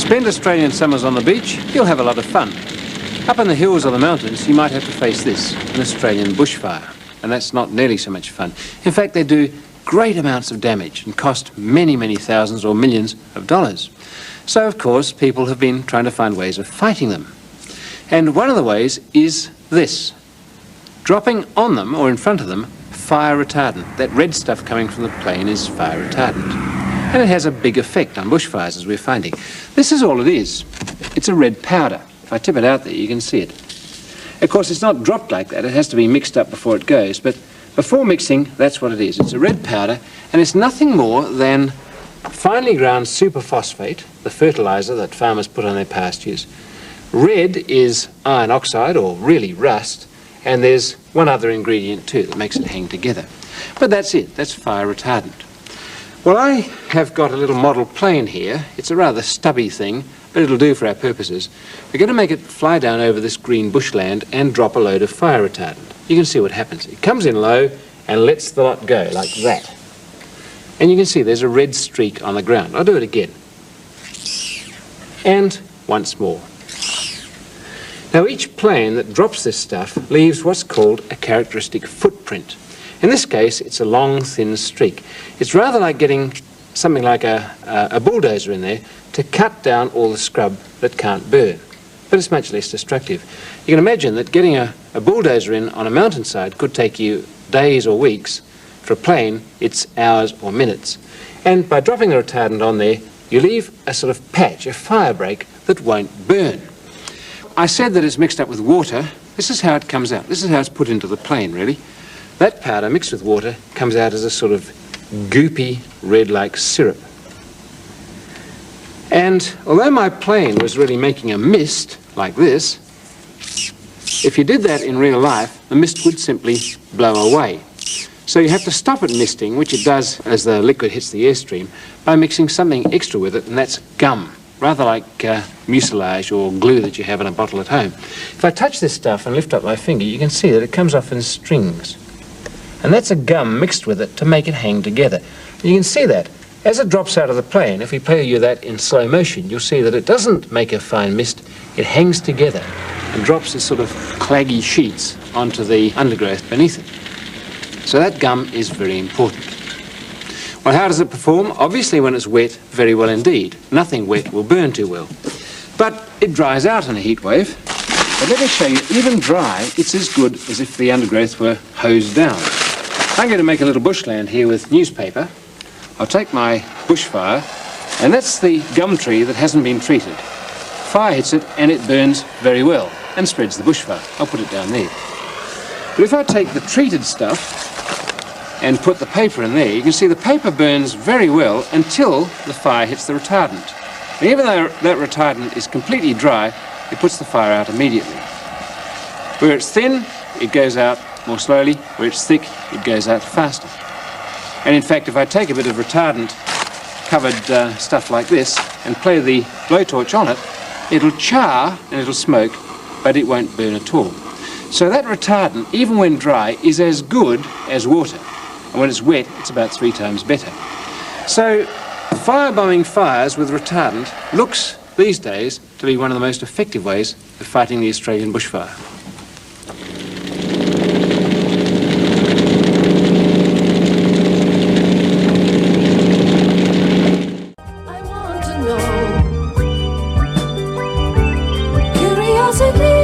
spend Australian summers on the beach, you'll have a lot of fun. Up in the hills or the mountains, you might have to face this, an Australian bushfire. And that's not nearly so much fun. In fact, they do great amounts of damage and cost many, many thousands or millions of dollars. So, of course, people have been trying to find ways of fighting them. And one of the ways is this. Dropping on them, or in front of them, fire retardant. That red stuff coming from the plane is fire retardant. And it has a big effect on bushfires, as we're finding. This is all it is. It's a red powder. If I tip it out there, you can see it. Of course, it's not dropped like that. It has to be mixed up before it goes. But before mixing, that's what it is. It's a red powder, and it's nothing more than finely ground superphosphate, the fertilizer that farmers put on their pastures. Red is iron oxide, or really rust, and there's one other ingredient too that makes it hang together. But that's it. That's fire retardant. Well, I have got a little model plane here. It's a rather stubby thing, but it'll do for our purposes. We're going to make it fly down over this green bushland and drop a load of fire retardant. You can see what happens. It comes in low and lets the lot go like that. And you can see there's a red streak on the ground. I'll do it again. And once more. Now, each plane that drops this stuff leaves what's called a characteristic footprint. In this case, it's a long, thin streak. It's rather like getting something like a bulldozer in there to cut down all the scrub that can't burn. But it's much less destructive. You can imagine that getting a bulldozer in on a mountainside could take you days or weeks. For a plane, it's hours or minutes. And by dropping the retardant on there, you leave a sort of patch, a fire break, that won't burn. I said that it's mixed up with water. This is how it comes out. This is how it's put into the plane, really. That powder mixed with water comes out as a sort of goopy, red-like syrup. And although my plane was really making a mist like this, if you did that in real life, the mist would simply blow away. So you have to stop it misting, which it does as the liquid hits the airstream, by mixing something extra with it, and that's gum. Rather like mucilage or glue that you have in a bottle at home. If I touch this stuff and lift up my finger, you can see that it comes off in strings. And that's a gum mixed with it to make it hang together. You can see that. As it drops out of the plane, if we play you that in slow motion, you'll see that it doesn't make a fine mist. It hangs together and drops as sort of claggy sheets onto the undergrowth beneath it. So that gum is very important. Well, how does it perform? Obviously, when it's wet, very well indeed. Nothing wet will burn too well. But it dries out in a heat wave. But let me show you, even dry, it's as good as if the undergrowth were hosed down. I'm going to make a little bushland here with newspaper. I'll take my bushfire, and that's the gum tree that hasn't been treated. Fire hits it, and it burns very well, and spreads the bushfire. I'll put it down there. But if I take the treated stuff and put the paper in there, you can see the paper burns very well until the fire hits the retardant. And even though that retardant is completely dry, it puts the fire out immediately. Where it's thin, it goes out more slowly. Where it's thick, it goes out faster. And in fact, if I take a bit of retardant-covered stuff like this and play the blowtorch on it, it'll char and it'll smoke, but it won't burn at all. So that retardant, even when dry, is as good as water. And when it's wet, it's about 3 times better. So firebombing fires with retardant looks, these days, to be one of the most effective ways of fighting the Australian bushfire. I want to know. Curiosity.